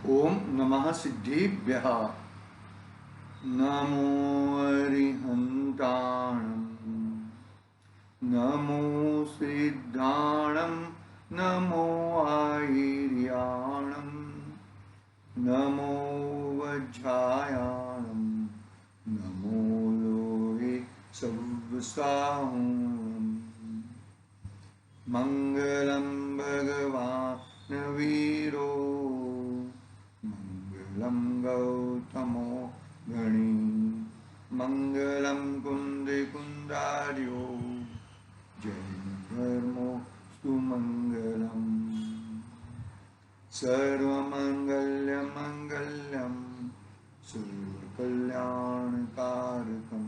ओम नमः सिद्धेभ्यः। नमो अरिहन्ताणं, नमो सिद्धाणं, नमो आयर्याणं, नमो वज्रायाणं, नमो लोहे सव्साहं। मंगलम भगवान वीरो, मंगलम गौतमो गणी, मंगलम कुंदे कुंदार्यो, जैन धर्मो सुमंगलम। सर्वमंगल्य मंगल्यम सर्वकल्याणकारकम,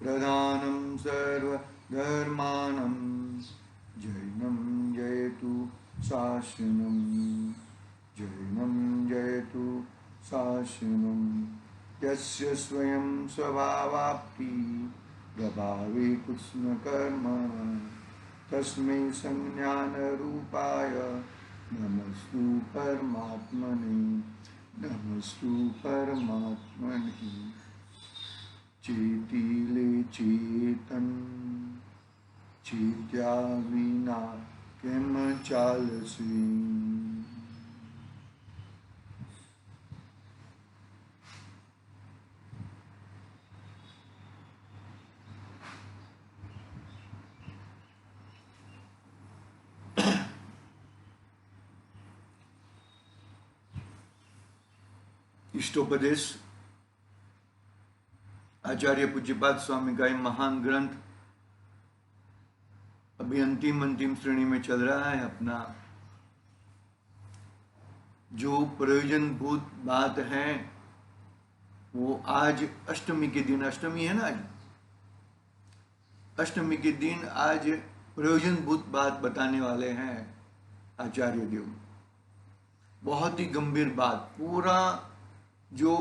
प्रधानं सर्वधर्मानं, जैनं जयतु शासनं, जैनं जयतु शासनं। यस्य स्वयं स्वभावाप्ति प्रभावे कृष्णकर्मणः, तस्मै संज्ञानरूपाय नमस्तु परमात्मने, नमस्तु परमात्मने। चेतिले चेतन, चेत्या विना केम चालसी। इष्टोपदेश आचार्य पूज्यपाद स्वामी का ये महान ग्रंथ अभी अंतिम श्रेणी में चल रहा है। अपना जो प्रयोजनभूत बात है वो आज अष्टमी के दिन, अष्टमी है ना आज, अष्टमी के दिन आज प्रयोजनभूत बात बताने वाले हैं आचार्य देव। बहुत ही गंभीर बात। पूरा जो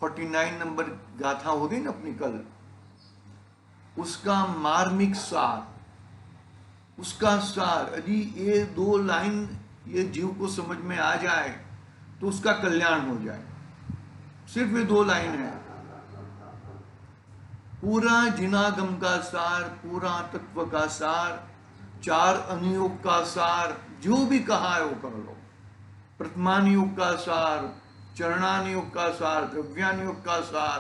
49 नंबर गाथा होगी ना अपनी कल, उसका मार्मिक सार, उसका सार, यदि ये 2 लाइन ये जीव को समझ में आ जाए तो उसका कल्याण हो जाए। सिर्फ ये 2 लाइन है। पूरा जिनागम का सार, पूरा तत्व का सार, 4 अनुयोग का सार, जो भी कहा है वो कर लो। प्रथमानुयोग का सार, चरणानुयोग का सार, द्रव्यानुयोग का सार,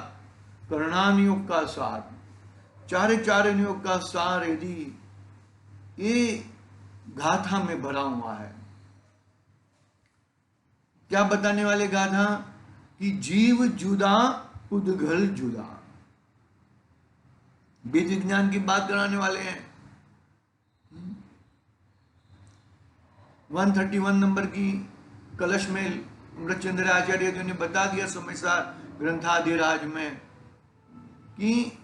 करणानुयोग का सार, 4 अनुयोग का सार यदि ये गाथा में भरा हुआ है। क्या बताने वाले गाथा? कि जीव जुदा उद्गल जुदा। वेद विज्ञान की बात कराने वाले हैं। 131 नंबर की कलश में अमृतचंद्र आचार्य जी ने बता दिया समयसार ग्रंथाधिराज में कि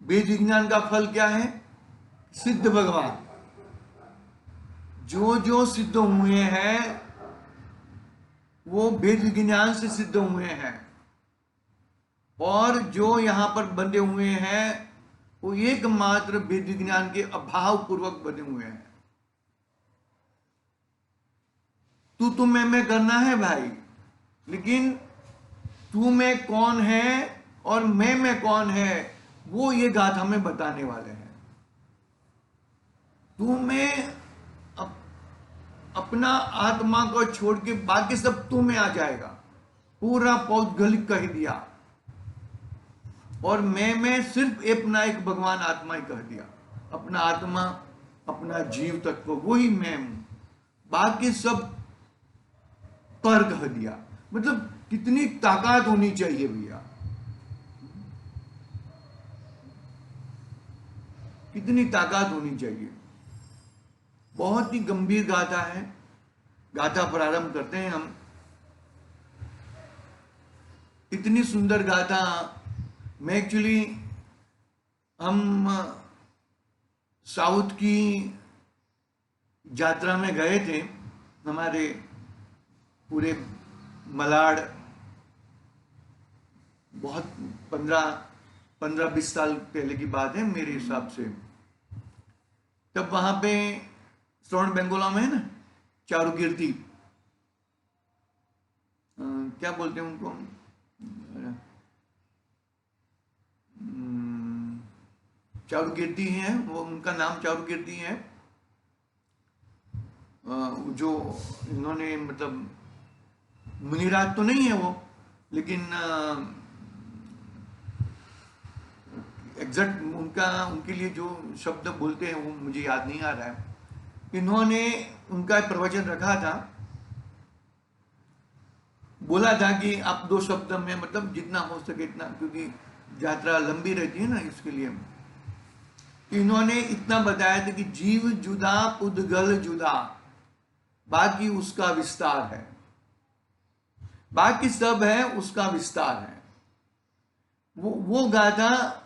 वेद विज्ञान का फल क्या है? सिद्ध भगवान। जो जो सिद्ध हुए हैं वो वेद विज्ञान से सिद्ध हुए हैं, और जो यहां पर बंधे हुए हैं वो एकमात्र वेद विज्ञान के अभाव पूर्वक बने हुए हैं। तू मैं करना है भाई, लेकिन तू में कौन है और मैं कौन है वो ये गाथा में बताने वाले हैं। तू में अपना आत्मा को छोड़ के बाकी सब तू में आ जाएगा। पूरा पौद्गलिक कह दिया, और मैं सिर्फ अपना एक भगवान आत्मा ही कह दिया। अपना आत्मा, अपना जीव तत्व वही मैं हूं, बाकी सब पर कह दिया। मतलब कितनी ताकत होनी चाहिए भैया, कितनी ताकत होनी चाहिए। बहुत ही गंभीर गाथा है। गाथा प्रारंभ करते हैं हम। इतनी सुंदर गाथा। मैं एक्चुअली हम साउथ की यात्रा में गए थे। हमारे पूरे मलाड बहुत 15-20 साल पहले की बात है मेरे हिसाब से। तब वहां पे श्रवण बेंगोला में है ना चारुकीर्ति, क्या बोलते हैं उनको, चारुकीर्ति है वो, उनका नाम चारुकीर्ति है। जो इन्होंने मतलब मुनिराज तो नहीं है वो, लेकिन एग्जैक्ट उनके लिए जो शब्द बोलते हैं वो मुझे याद नहीं आ रहा है। इन्होंने उनका प्रवचन रखा था, बोला था कि आप 2 शब्द में मतलब जितना हो सके इतना, क्योंकि यात्रा लंबी रहती है ना, इसके लिए इन्होंने इतना बताया था कि जीव जुदा पुद्गल जुदा, बाकी उसका विस्तार है, बाकी सब है उसका विस्तार है। वो गाथा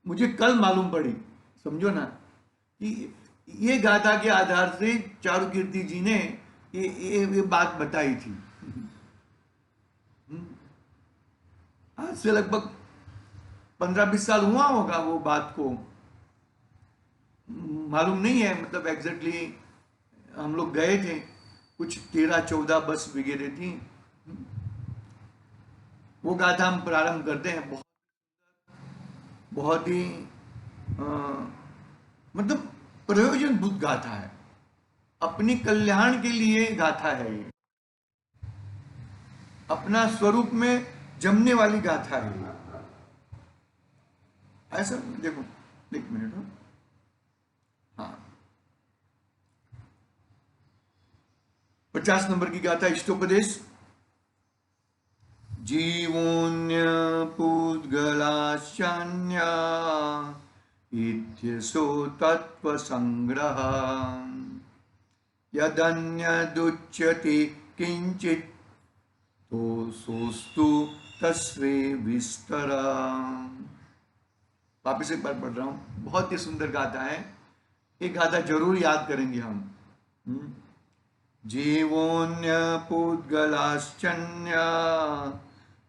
मुझे कल मालूम पड़ी, समझो ना, कि ये गाथा के आधार से चारुकीर्ति जी ने ये बात बताई थी। आज से लगभग 15-20 साल हुआ होगा वो बात को, मालूम नहीं है मतलब एग्जैक्टली। हम लोग गए थे, कुछ 13-14 बस वगैरह थी। वो गाथा हम प्रारंभ करते हैं, बहुत ही मतलब प्रयोजनभूत गाथा है, अपनी कल्याण के लिए गाथा है ये, अपना स्वरूप में जमने वाली गाथा है ये। ऐसा देखो, एक मिनट, हाँ 50 नंबर की गाथा, इष्टोपदेश। जीवोऽन्य पुद्गलाश्चान्या इत्यसो तत्त्वसंग्रह, यदन्यदुच्यते किंचित् तो सोस्तु तस्वे विस्तरा। वापिस एक बार पढ़ रहा हूं, बहुत ही सुंदर गाथा है, एक गाथा जरूर याद करेंगे हम। जीवोऽन्य पुद्गलाश्चन्या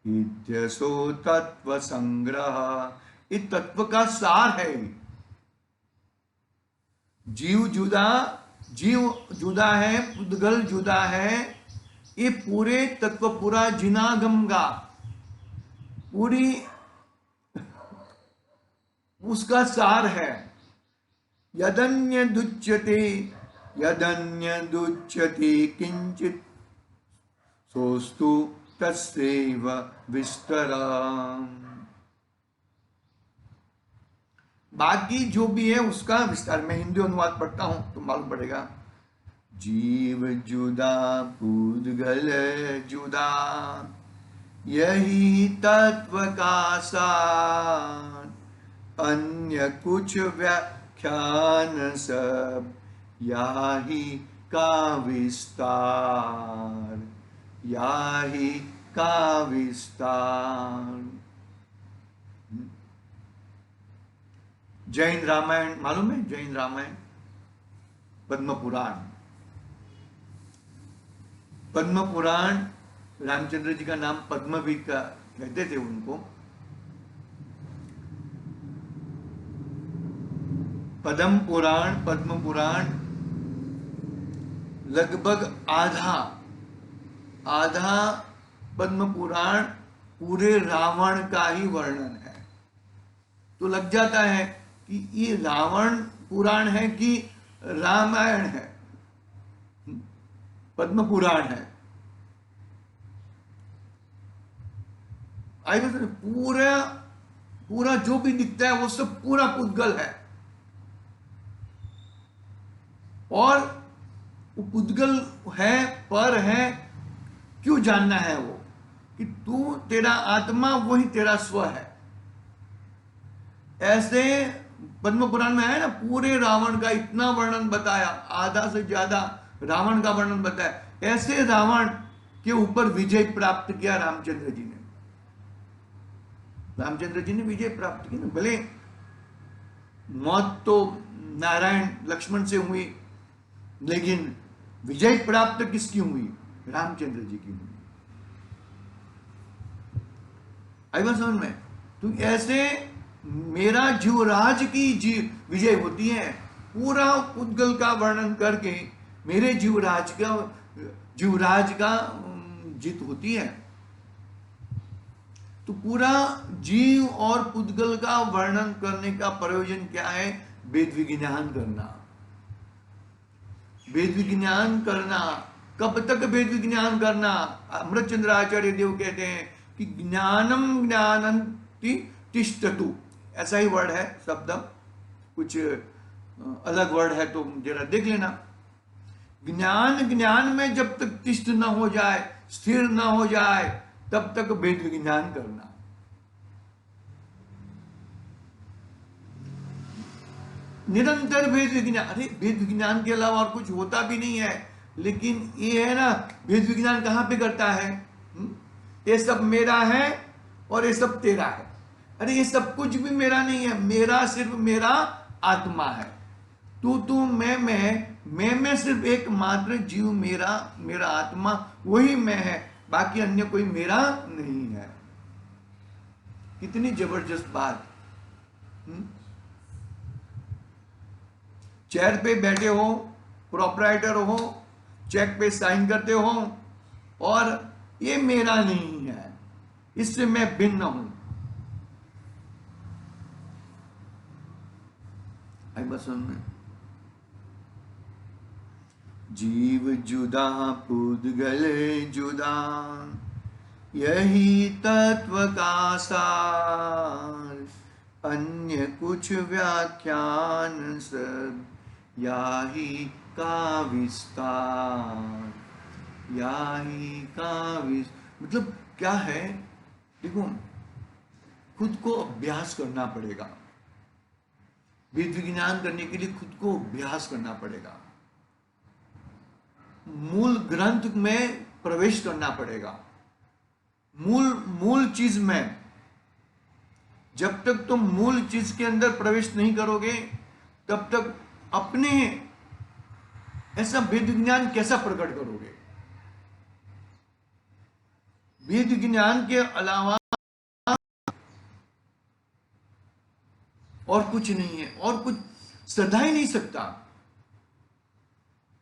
इत्यसो तत्व संग्रह, इस तत्व का सार है। जीव जुदा है, पुद्गल जुदा है, ये पूरे तत्व, पूरा जिनागम का पूरी उसका सार है। यदन्य दुच्यते किंचित सोस्तु तस्यैव विस्तरा। बाकी जो भी है उसका विस्तार। मैं हिंदी अनुवाद पढ़ता हूं तो मालूम पड़ेगा। जीव जुदा पुद्गल जुदा, यही तत्व का सार, अन्य कुछ व्याख्यान सब याही का विस्तार, याही का विस्तार। जैन रामायण मालूम है? जैन रामायण, पद्म पुराण। पद्म पुराण, रामचंद्र जी का नाम पद्म भी का कहते थे उनको। पद्म पुराण, पद्म पुराण लगभग आधा पद्म पुराण पूरे रावण का ही वर्णन है। तो लग जाता है कि ये रावण पुराण है कि रामायण है, पद्म पुराण है। पूरा जो भी दिखता है वो सब पूरा पुद्गल है। और वो पुद्गल है, पर है, क्यों जानना है वो? कि तू, तेरा आत्मा वही तेरा स्व है। ऐसे पद्म पुराण में है ना, पूरे रावण का इतना वर्णन बताया, आधा से ज्यादा रावण का वर्णन बताया। ऐसे रावण के ऊपर विजय प्राप्त किया रामचंद्र जी ने। रामचंद्र जी ने विजय प्राप्त की ना, भले मौत तो नारायण लक्ष्मण से हुई, लेकिन विजय प्राप्त किसकी हुई? रामचंद्र जी की हुई। आई बात समझ में? तो ऐसे मेरा जीवराज की विजय होती है। पूरा उद्गल का वर्णन करके मेरे जीवराज का जीत होती है। तो पूरा जीव और पुद्गल का वर्णन करने का प्रयोजन क्या है? वेद विज्ञान करना। वेद विज्ञान करना, कब तक वेद विज्ञान करना? अमृतचंद्र आचार्य देव कहते हैं कि ज्ञानम ज्ञानंति तिष्ठतु, ऐसा ही वर्ड है शब्द, कुछ अलग वर्ड है तो जरा देख लेना। ज्ञान ज्ञान में जब तक तिष्ठ न हो जाए, स्थिर न हो जाए, तब तक वेद विज्ञान करना। निरंतर वेद विज्ञान, अरे वेद विज्ञान के अलावा और कुछ होता भी नहीं है, लेकिन ये है ना, वेद विज्ञान कहां पे करता है? ये सब मेरा है और ये सब तेरा है। अरे ये सब कुछ भी मेरा नहीं है, मेरा सिर्फ मेरा आत्मा है। तू मैं सिर्फ एक मात्र जीव, मेरा आत्मा, वही मैं है, बाकी अन्य कोई मेरा नहीं है। कितनी जबरदस्त बात। चेयर पे बैठे हो, प्रोपराइटर हो, चेक पे साइन करते हो, और ये मेरा नहीं है, इससे मैं भिन्न हूं। आई बस में जीव जुदा पुद्गल जुदा, यही तत्व का सार, अन्य कुछ व्याख्यान सब याही का विस्तार। याही का मतलब क्या है? देखो, खुद को अभ्यास करना पड़ेगा। वेद विज्ञान करने के लिए खुद को अभ्यास करना पड़ेगा, मूल ग्रंथ में प्रवेश करना पड़ेगा, मूल चीज में। जब तक तुम मूल चीज के अंदर प्रवेश नहीं करोगे, तब तक अपने ऐसा वेद विज्ञान कैसा प्रकट करोगे? वेद विज्ञान के अलावा और कुछ नहीं है, और कुछ सदा ही नहीं सकता।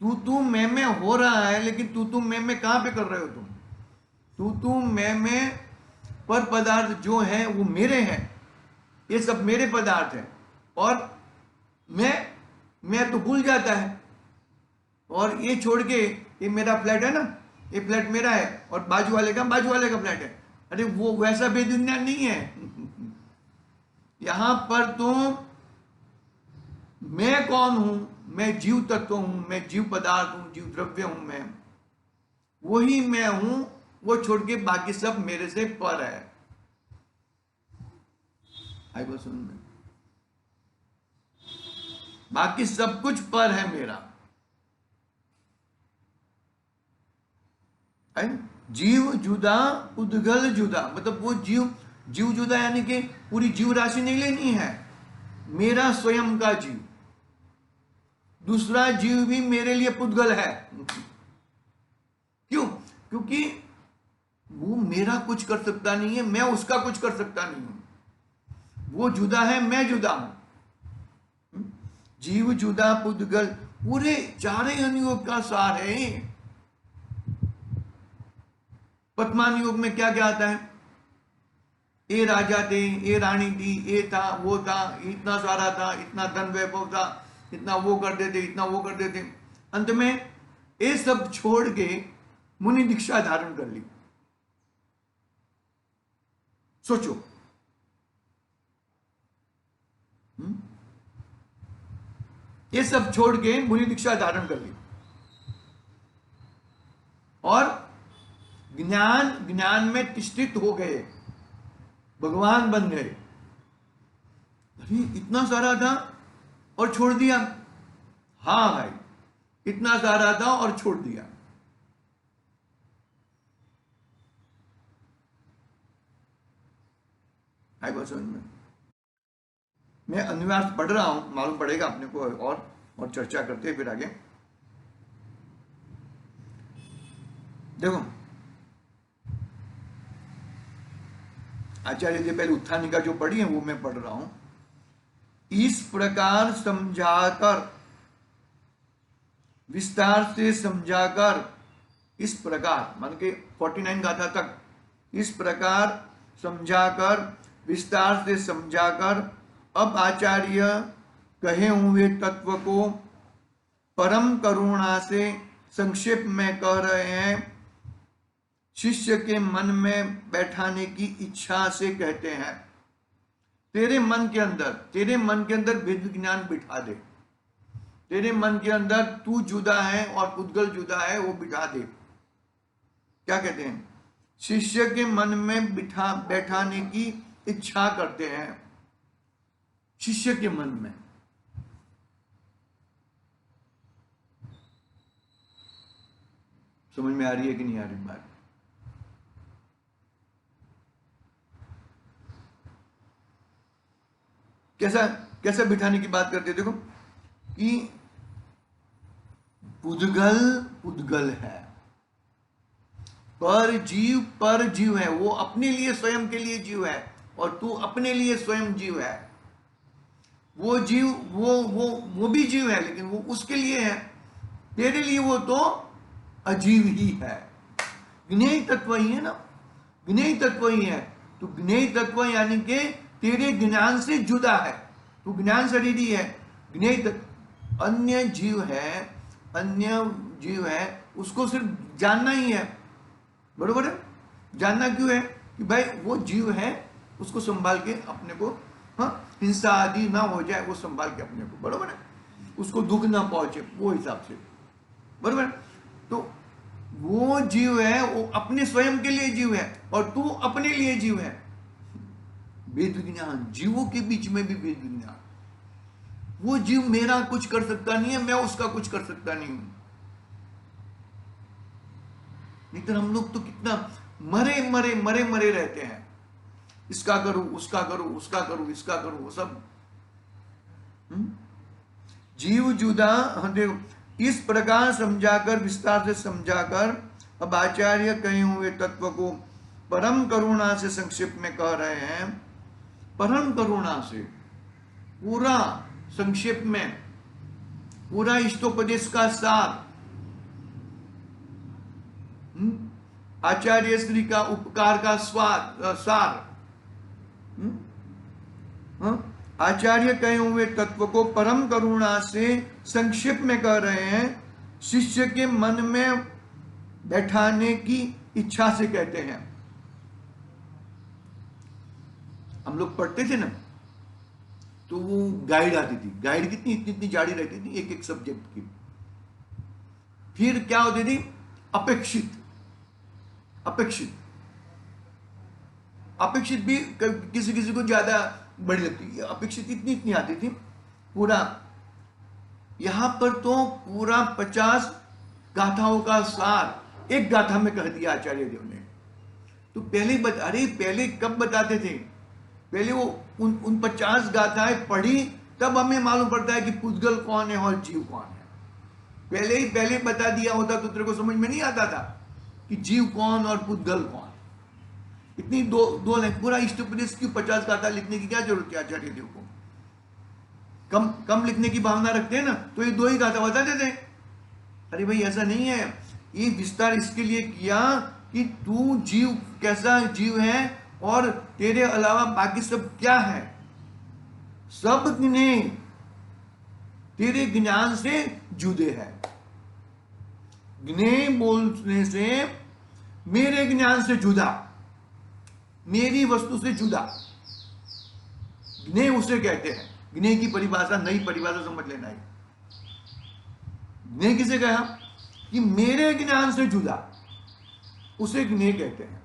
तू मैं हो रहा है, लेकिन तू मैं कहां पे कर रहे हो तुम? तू मैं पर पदार्थ जो है वो मेरे हैं, ये सब मेरे पदार्थ हैं, और मैं तो भूल जाता है। और ये छोड़ के, ये मेरा फ्लैट है ना, ये फ्लैट मेरा है, और बाजू वाले का फ्लैट है। अरे वो वैसा वेद विज्ञान नहीं है। यहां पर तो मैं कौन हूं? मैं जीव तत्व हूं, मैं जीव पदार्थ हूं, जीव द्रव्य हूं, मैं वही मैं हूं। वो छोड़ के बाकी सब मेरे से पर है। आई बात सुन में, बाकी सब कुछ पर है मेरा। जीव जुदा पुद्गल जुदा, मतलब वो जीव जुदा, यानी कि पूरी जीव राशि नहीं लेनी है, मेरा स्वयं का जीव। दूसरा जीव भी मेरे लिए पुद्गल है। क्यों? क्योंकि वो मेरा कुछ कर सकता नहीं है, मैं उसका कुछ कर सकता नहीं हूं। वो जुदा है, मैं जुदा हूं। जीव जुदा पुद्गल, पूरे चारे अनुयोग का सार है। वर्तमान युग में क्या क्या आता है? ये राजा थे, ये रानी थी, ये था, वो था, इतना सारा था, इतना धन वैभव था, इतना वो करते थे, इतना वो करते थे। अंत में ये सब छोड़ के मुनि दीक्षा धारण कर ली। सोचो, ये सब छोड़ के मुनि दीक्षा धारण कर ली, और ज्ञान में तिष्ठित हो गए, भगवान बन गए। अरे इतना सारा था और छोड़ दिया। हाँ भाई, इतना सारा था और छोड़ दिया। हाय बस में मैं अनुवाद पढ़ रहा हूं, मालूम पड़ेगा अपने को, और चर्चा करते हैं फिर आगे। देखो, आचार्य जी पहले उत्थानिका जो पढ़ी है वो मैं पढ़ रहा हूं। इस प्रकार समझाकर, विस्तार से समझाकर इस प्रकार मान के 49 गाथा तक इस प्रकार समझाकर, विस्तार से समझाकर, अब आचार्य कहे हुए तत्व को परम करुणा से संक्षेप में कह रहे हैं। शिष्य के मन में बैठाने की इच्छा से कहते हैं। तेरे मन के अंदर भेद विज्ञान बिठा दे। तेरे मन के अंदर तू जुदा है और पुद्गल जुदा है, वो बिठा दे। क्या कहते हैं? शिष्य के मन में बैठाने की इच्छा करते हैं। शिष्य के मन में समझ में आ रही है कि नहीं आ रही बात? कैसा बिठाने की बात करते हैं? देखो कि पुद्गल है, पर जीव है। वो अपने लिए स्वयं के लिए जीव है और तू अपने लिए स्वयं जीव है। वो जीव वो भी जीव है, लेकिन वो उसके लिए है। तेरे लिए वो तो अजीव ही है। ज्ञेय तत्व ही है ना, ज्ञेय तत्व ही है। तो ज्ञेय तत्व यानी कि तेरे ज्ञान से जुदा है। तू ज्ञान शरीरी है। ज्ञेय तत्व अन्य जीव है, उसको सिर्फ जानना ही है। बरोबर है? जानना क्यों है? कि भाई वो जीव है, उसको संभाल के अपने को, हिंसा आदि ना हो जाए, वो संभाल के अपने को, बरोबर है, उसको दुख ना पहुंचे, वो हिसाब से, बरोबर। तो वो जीव है, वो अपने स्वयं के लिए जीव है और तू अपने लिए जीव है। भेद विज्ञान, जीवों के बीच में भी भेद विज्ञान। वो जीव मेरा कुछ कर सकता नहीं है, मैं उसका कुछ कर सकता नहीं हूं। नहीं तो हम लोग तो कितना मरे रहते हैं। इसका करूं, उसका करूं, उसका करूं, इसका करूं, वो सब जीव जुदा। देखो, इस प्रकार समझाकर, विस्तार से समझाकर, अब आचार्य कहे हुए तत्व को परम करुणा से संक्षेप में कह रहे हैं। परम करुणा से पूरा संक्षेप में, पूरा इष्टोपदेश का सार, आचार्य श्री का उपकार का सार, आचार्य कहे हुए तत्व को परम करुणा से संक्षेप में कह रहे हैं। शिष्य के मन में बैठाने की इच्छा से कहते हैं। हम लोग पढ़ते थे ना, तो वो गाइड आती थी। गाइड कितनी इतनी जाड़ी रहती थी एक एक सब्जेक्ट की। फिर क्या होती थी? अपेक्षित भी किसी किसी को ज्यादा बड़ी लगती है। अपेक्षित इतनी आती थी। पूरा यहां पर तो पूरा 50 गाथाओं का सार एक गाथा में कह दिया आचार्य देव ने। तो पहले कब बताते थे? पहले वो उन 50 गाथाएं पढ़ी, तब हमें मालूम पड़ता है कि पुद्गल कौन है और जीव कौन है। पहले बता दिया होता तो तेरे को समझ में नहीं आता था कि जीव कौन और पुद्गल कौन। इतनी दो लाइन पूरा इष्टोपदेश की 50 गाथा लिखने की क्या जरूरत है आचार्य देव को? कम लिखने की भावना रखते हैं ना, तो ये 2 ही गाथा बता देते। अरे भाई ऐसा नहीं है। ये विस्तार इसके लिए किया कि तू जीव कैसा जीव है और तेरे अलावा बाकी सब क्या है। सब ज्ञेय तेरे ज्ञान से जुदे हैं। ज्ञेय बोलने से मेरे ज्ञान से जुदा, मेरी वस्तु से जुदा। ज्ञेय उसे कहते हैं। ज्ञेय की परिभाषा, नई परिभाषा समझ लेना है। ज्ञेय किसे कहा? कि मेरे ज्ञान से जुदा, उसे ज्ञेय कहते हैं।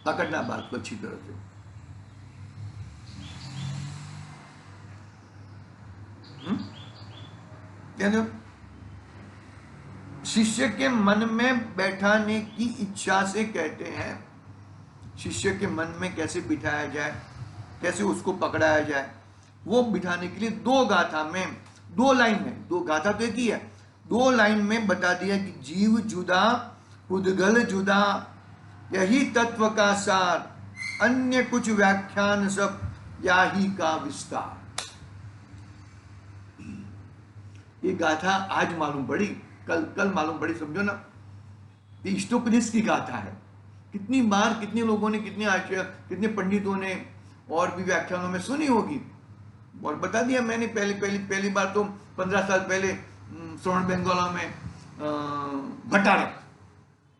पकड़ना बात को अच्छी तरह से। शिष्य के मन में बैठाने की इच्छा से कहते हैं। शिष्य के मन में कैसे बिठाया जाए, कैसे उसको पकड़ाया जाए, वो बिठाने के लिए 2 गाथा में, 2 लाइन में, 2 गाथा तो एक ही है, 2 लाइन में बता दिया कि जीव जुदा, पुद्गल जुदा, यही तत्व का सार, अन्य कुछ व्याख्यान सब याही का विस्तार। ये गाथा आज मालूम पड़ी, कल कल मालूम पड़ी, समझो ना। ये इष्टोपदेश की गाथा है। कितनी बार कितने लोगों ने, कितने आचार्य, कितने पंडितों ने और भी व्याख्यानों में सुनी होगी। और बता दिया मैंने, पहली बार तो 15 साल पहले श्रवण बेंगोला में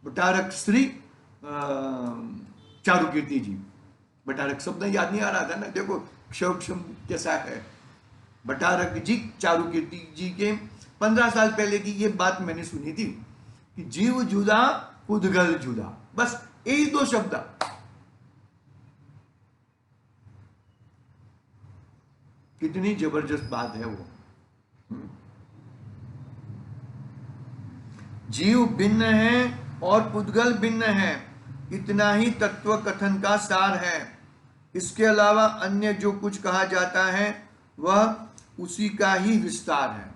भट्टारक श्री चारुकीर्ति जी, भट्टारक शब्द याद नहीं आ रहा था ना, देखो क्षम कैसा है। भट्टारक जी चारुकीर्ति जी के 15 साल पहले की ये बात मैंने सुनी थी कि जीव जुदा पुद्गल जुदा, बस यही 2 शब्द। कितनी जबरदस्त बात है वो। जीव भिन्न है और पुद्गल भिन्न है, इतना ही तत्व कथन का सार है। इसके अलावा अन्य जो कुछ कहा जाता है वह उसी का ही विस्तार है।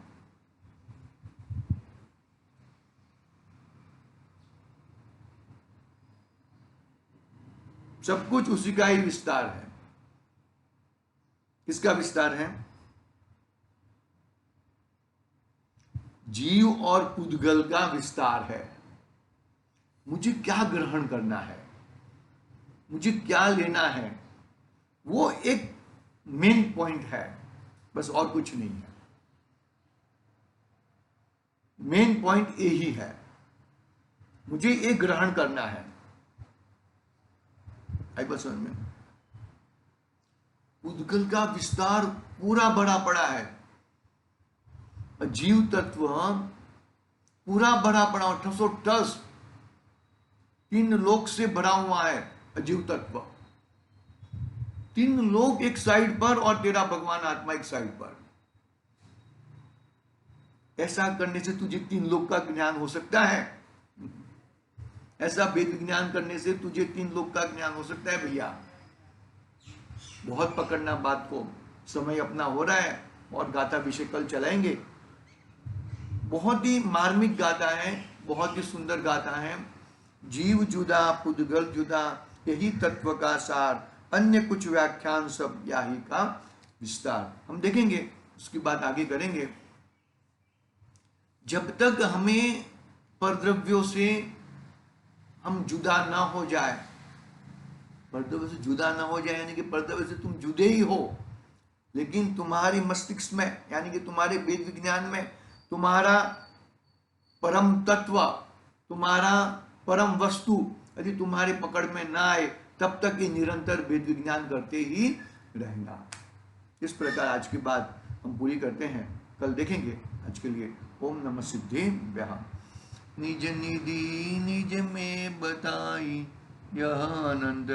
सब कुछ उसी का ही विस्तार है। किसका विस्तार है? जीव और पुद्गल का विस्तार है। मुझे क्या ग्रहण करना है, मुझे क्या लेना है, वो एक मेन पॉइंट है, बस और कुछ नहीं है। मेन पॉइंट यही है, मुझे ये ग्रहण करना है। आई बात समझ में? पुद्गल का विस्तार पूरा भरा पड़ा है, जीव तत्व पूरा भरा पड़ा, ठसोठस 3 लोक से भरा हुआ है अजीव तत्व। 3 लोक एक साइड पर और तेरा भगवान आत्मा एक साइड पर। ऐसा करने से तुझे 3 लोक का ज्ञान हो सकता है। ऐसा वेद ज्ञान करने से तुझे 3 लोक का ज्ञान हो सकता है भैया। बहुत पकड़ना बात को, समय अपना हो रहा है और गाथा विषय कल चलाएंगे। बहुत ही मार्मिक गाथा है, बहुत ही सुंदर गाथा है। जीव जुदा पुद्गल जुदा, यही तत्व का सार, अन्य कुछ व्याख्यान सब यही का विस्तार। हम देखेंगे, उसकी बात आगे करेंगे। जब तक हमें परद्रव्यों से हम जुदा ना हो जाए, परद्रव्य से जुदा ना हो जाए यानी कि परद्रव्य से तुम जुदे ही हो, लेकिन तुम्हारी मस्तिष्क में यानी कि तुम्हारे वेद विज्ञान में तुम्हारा परम तत्व, तुम्हारा परम वस्तु यदि तुम्हारे पकड़ में ना आए, तब तक ये निरंतर वेद विज्ञान करते ही रहेगा। इस प्रकार आज की बात हम पूरी करते हैं, कल देखेंगे। आज के लिए ओम नमः सिद्धेभ्यः। निज निधि निज में बताई यह आनंद